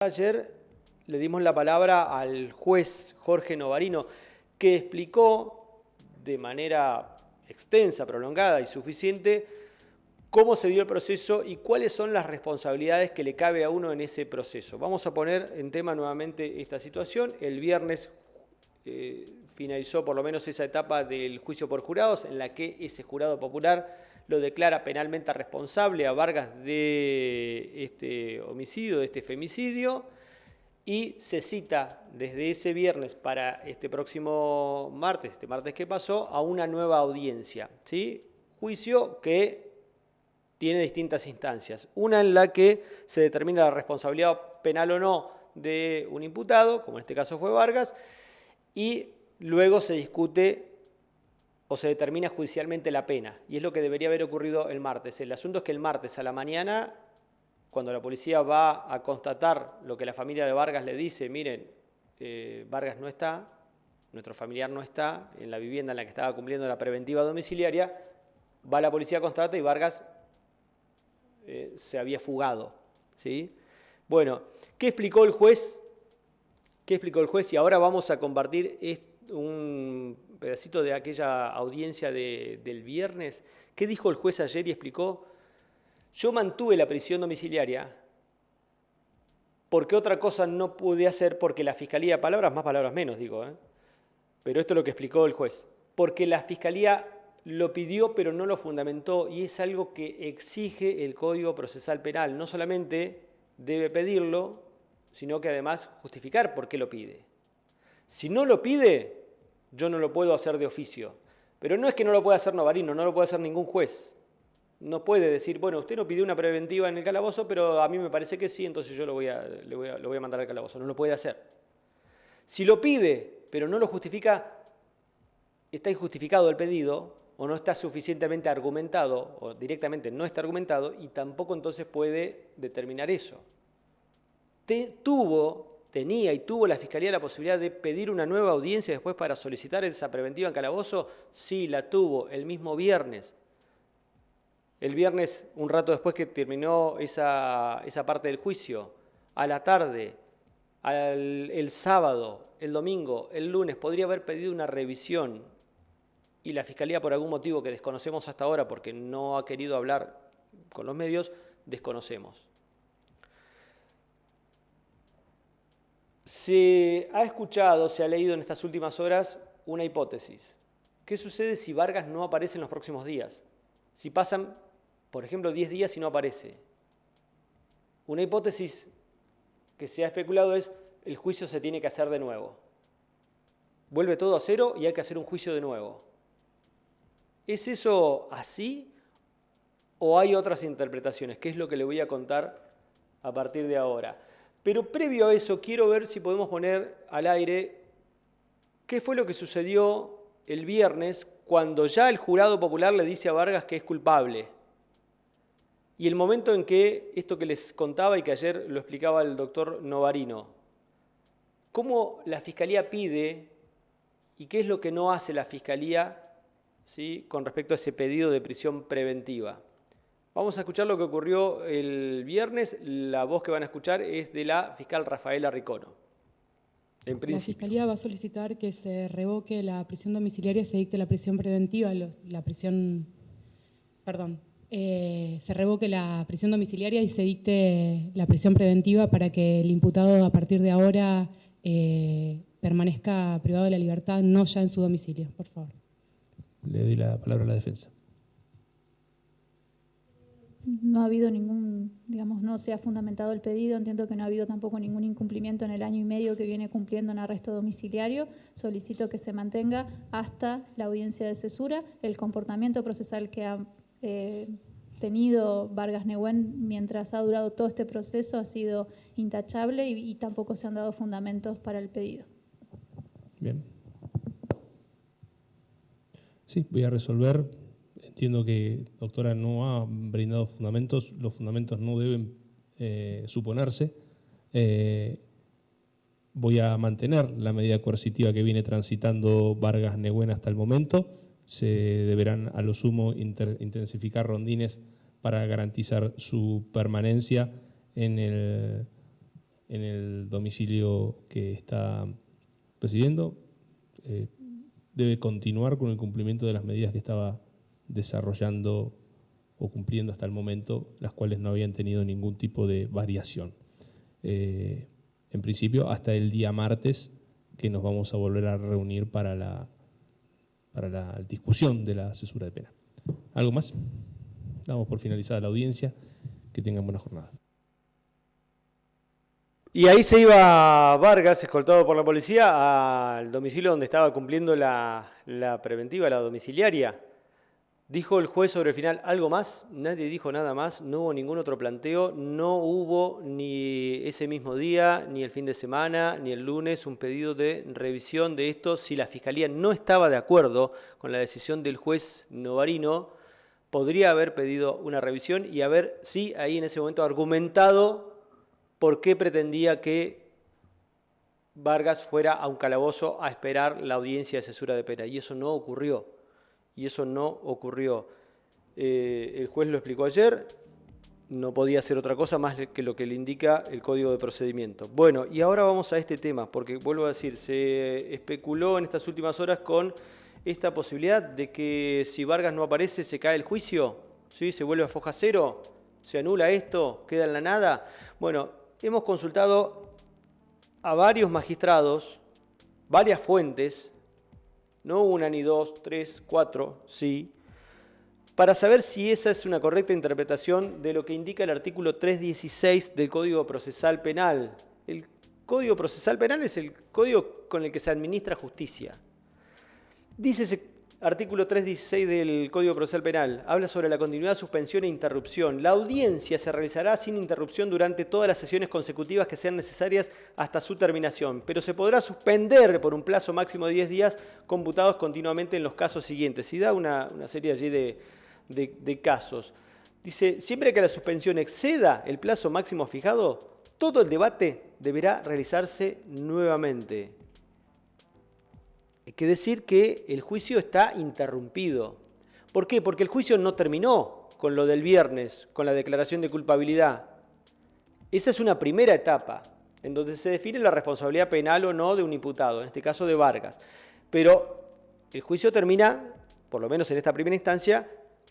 Ayer le dimos la palabra al juez Jorge Novarino, que explicó de manera extensa, prolongada y suficiente cómo se dio el proceso y cuáles son las responsabilidades que le cabe a uno en ese proceso. Vamos a poner en tema nuevamente esta situación. El viernes finalizó por lo menos esa etapa del juicio por jurados, en la que ese jurado popular lo declara penalmente responsable a Vargas de este homicidio, de este femicidio, y se cita desde ese viernes para este próximo martes, este martes que pasó, a una nueva audiencia, ¿sí? Juicio que tiene distintas instancias. Una en la que se determina la responsabilidad penal o no de un imputado, como en este caso fue Vargas, y luego se discute o se determina judicialmente la pena. Y es lo que debería haber ocurrido el martes. El asunto es que el martes a la mañana, cuando la policía va a constatar lo que la familia de Vargas le dice, miren, Vargas no está, nuestro familiar no está en la vivienda en la que estaba cumpliendo la preventiva domiciliaria, va la policía a constatar y Vargas se había fugado, ¿sí? Bueno, ¿qué explicó el juez? ¿Qué explicó el juez? Y ahora vamos a compartir un pedacito de aquella audiencia del viernes. ¿Qué dijo el juez ayer y explicó? Yo mantuve la prisión domiciliaria porque otra cosa no pude hacer, porque la Fiscalía, palabras más, palabras menos, digo, pero esto es lo que explicó el juez, porque la Fiscalía lo pidió pero no lo fundamentó, y es algo que exige el Código Procesal Penal. No solamente debe pedirlo, sino que además justificar por qué lo pide. Si no lo pide, yo no lo puedo hacer de oficio. Pero no es que no lo pueda hacer Novarino, no lo puede hacer ningún juez. No puede decir, bueno, usted no pidió una preventiva en el calabozo, pero a mí me parece que sí, entonces yo lo voy a mandar al calabozo. No lo puede hacer. Si lo pide, pero no lo justifica, está injustificado el pedido, o no está suficientemente argumentado, o directamente no está argumentado, y tampoco entonces puede determinar eso. Tenía y tuvo la Fiscalía la posibilidad de pedir una nueva audiencia después para solicitar esa preventiva en calabozo. Sí, la tuvo el mismo viernes. El viernes, un rato después que terminó esa parte del juicio, a la tarde, el sábado, el domingo, el lunes, podría haber pedido una revisión, y la Fiscalía, por algún motivo que desconocemos hasta ahora, porque no ha querido hablar con los medios, desconocemos. Se ha escuchado, se ha leído en estas últimas horas una hipótesis. ¿Qué sucede si Vargas no aparece en los próximos días? Si pasan, por ejemplo, 10 días y no aparece. Una hipótesis que se ha especulado es: el juicio se tiene que hacer de nuevo. Vuelve todo a cero y hay que hacer un juicio de nuevo. ¿Es eso así o hay otras interpretaciones? ¿Qué es lo que le voy a contar a partir de ahora? Pero previo a eso, quiero ver si podemos poner al aire qué fue lo que sucedió el viernes cuando ya el jurado popular le dice a Vargas que es culpable. Y el momento en que, esto que les contaba y que ayer lo explicaba el doctor Novarino, cómo la Fiscalía pide y qué es lo que no hace la Fiscalía, ¿sí?, con respecto a ese pedido de prisión preventiva. Vamos a escuchar lo que ocurrió el viernes. La voz que van a escuchar es de la fiscal Rafaela Ricono. En principio. La Fiscalía va a solicitar que se revoque la prisión domiciliaria y se dicte la prisión preventiva, se revoque la prisión domiciliaria y se dicte la prisión preventiva para que el imputado a partir de ahora permanezca privado de la libertad, no ya en su domicilio, por favor. Le doy la palabra a la defensa. No ha habido no se ha fundamentado el pedido. Entiendo que no ha habido tampoco ningún incumplimiento en el año y medio que viene cumpliendo en arresto domiciliario. Solicito que se mantenga hasta la audiencia de cesura. El comportamiento procesal que ha tenido Vargas Nehuen mientras ha durado todo este proceso ha sido intachable y tampoco se han dado fundamentos para el pedido. Bien. Sí, voy a resolver. Entiendo que, doctora, no ha brindado fundamentos. Los fundamentos no deben suponerse. Voy a mantener la medida coercitiva que viene transitando Vargas Nehuen hasta el momento. Se deberán a lo sumo intensificar rondines para garantizar su permanencia en en el domicilio que está residiendo, debe continuar con el cumplimiento de las medidas que estaba desarrollando o cumpliendo hasta el momento, las cuales no habían tenido ningún tipo de variación. En principio, hasta el día martes, que nos vamos a volver a reunir para la discusión de la cesura de pena. ¿Algo más? Damos por finalizada la audiencia. Que tengan buena jornada. Y ahí se iba Vargas, escoltado por la policía, al domicilio donde estaba cumpliendo la preventiva, la domiciliaria. Dijo el juez sobre el final algo más, nadie dijo nada más, no hubo ningún otro planteo, no hubo ni ese mismo día, ni el fin de semana, ni el lunes un pedido de revisión de esto. Si la Fiscalía no estaba de acuerdo con la decisión del juez Novarino, podría haber pedido una revisión y haber, sí, ahí en ese momento argumentado por qué pretendía que Vargas fuera a un calabozo a esperar la audiencia de cesura de pena. Y eso no ocurrió. El juez lo explicó ayer, no podía hacer otra cosa más que lo que le indica el Código de Procedimiento. Bueno, y ahora vamos a este tema, porque vuelvo a decir, se especuló en estas últimas horas con esta posibilidad de que si Vargas no aparece se cae el juicio, ¿sí? Se vuelve a foja cero, se anula esto, queda en la nada. Bueno, hemos consultado a varios magistrados, varias fuentes, no una ni dos, tres, cuatro, sí, para saber si esa es una correcta interpretación de lo que indica el artículo 316 del Código Procesal Penal. El Código Procesal Penal es el código con el que se administra justicia. Dice ese artículo 316 del Código Procesal Penal, habla sobre la continuidad, suspensión e interrupción. La audiencia se realizará sin interrupción durante todas las sesiones consecutivas que sean necesarias hasta su terminación, pero se podrá suspender por un plazo máximo de 10 días computados continuamente en los casos siguientes. Y da una serie allí de casos. Dice, siempre que la suspensión exceda el plazo máximo fijado, todo el debate deberá realizarse nuevamente. Hay que decir que el juicio está interrumpido. ¿Por qué? Porque el juicio no terminó con lo del viernes, con la declaración de culpabilidad. Esa es una primera etapa, en donde se define la responsabilidad penal o no de un imputado, en este caso de Vargas. Pero el juicio termina, por lo menos en esta primera instancia,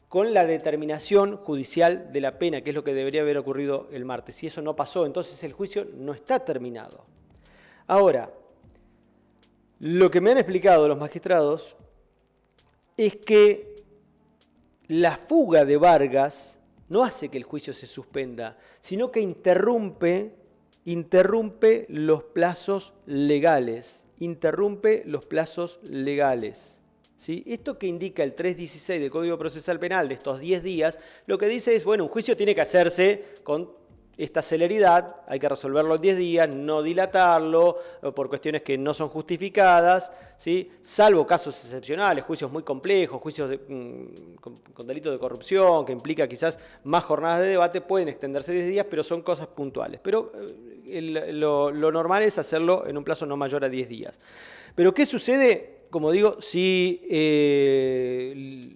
con la determinación judicial de la pena, que es lo que debería haber ocurrido el martes. Si eso no pasó, entonces el juicio no está terminado. Ahora, lo que me han explicado los magistrados es que la fuga de Vargas no hace que el juicio se suspenda, sino que interrumpe los plazos legales. ¿Sí? Esto que indica el 316 del Código Procesal Penal de estos 10 días, lo que dice es, bueno, un juicio tiene que hacerse con esta celeridad, hay que resolverlo en 10 días, no dilatarlo por cuestiones que no son justificadas, ¿sí? Salvo casos excepcionales, juicios muy complejos, juicios con delito de corrupción, que implica quizás más jornadas de debate, pueden extenderse 10 días, pero son cosas puntuales. Pero lo normal es hacerlo en un plazo no mayor a 10 días. Pero ¿qué sucede? Como digo, si el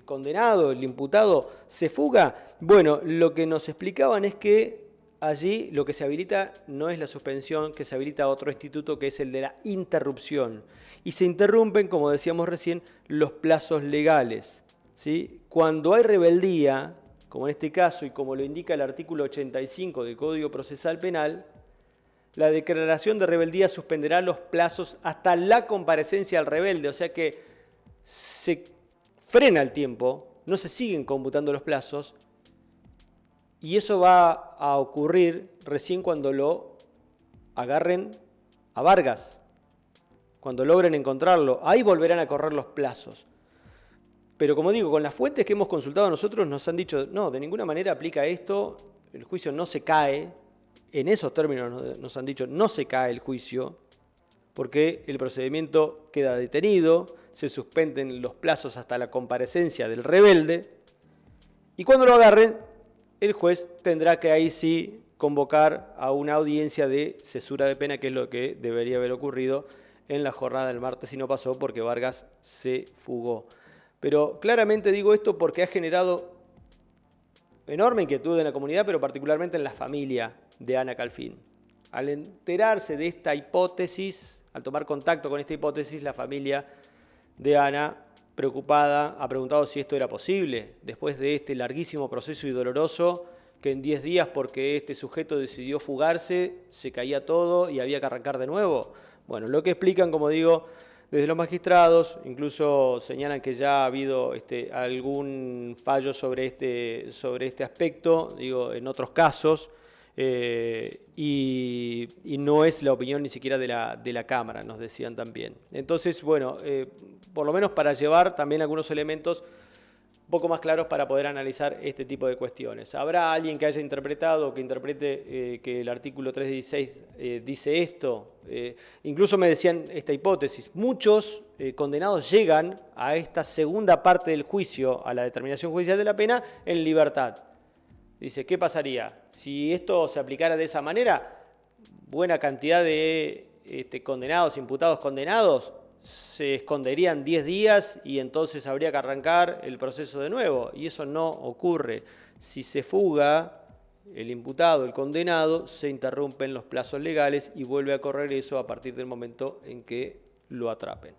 condenado, el imputado, se fuga, bueno, lo que nos explicaban es que allí lo que se habilita no es la suspensión, que se habilita otro instituto que es el de la interrupción. Y se interrumpen, como decíamos recién, los plazos legales, ¿sí? Cuando hay rebeldía, como en este caso y como lo indica el artículo 85 del Código Procesal Penal, la declaración de rebeldía suspenderá los plazos hasta la comparecencia al rebelde, o sea que se frena el tiempo, no se siguen computando los plazos, y eso va a ocurrir recién cuando lo agarren a Vargas, cuando logren encontrarlo. Ahí volverán a correr los plazos. Pero como digo, con las fuentes que hemos consultado nosotros nos han dicho, no, de ninguna manera aplica esto, el juicio no se cae. En esos términos nos han dicho, no se cae el juicio, porque el procedimiento queda detenido, se suspenden los plazos hasta la comparecencia del rebelde, y cuando lo agarren, el juez tendrá que ahí sí convocar a una audiencia de cesura de pena, que es lo que debería haber ocurrido en la jornada del martes y no pasó porque Vargas se fugó. Pero claramente digo esto porque ha generado enorme inquietud en la comunidad, pero particularmente en la familia de Ana Calfín. Al enterarse de esta hipótesis, al tomar contacto con esta hipótesis, la familia de Ana, preocupada, ha preguntado si esto era posible, después de este larguísimo proceso y doloroso, que en 10 días, porque este sujeto decidió fugarse, se caía todo y había que arrancar de nuevo. Bueno, lo que explican, como digo, desde los magistrados, incluso señalan que ya ha habido algún fallo sobre este aspecto, digo, en otros casos, y no es la opinión ni siquiera de la Cámara, nos decían también. Entonces, bueno, por lo menos para llevar también algunos elementos un poco más claros para poder analizar este tipo de cuestiones. ¿Habrá alguien que haya interpretado, que interprete que el artículo 316 dice esto? Incluso me decían esta hipótesis. Muchos condenados llegan a esta segunda parte del juicio, a la determinación judicial de la pena, en libertad. Dice, ¿qué pasaría? Si esto se aplicara de esa manera, buena cantidad de condenados, imputados condenados, se esconderían 10 días y entonces habría que arrancar el proceso de nuevo. Y eso no ocurre. Si se fuga el imputado, el condenado, se interrumpen los plazos legales y vuelve a correr eso a partir del momento en que lo atrapen.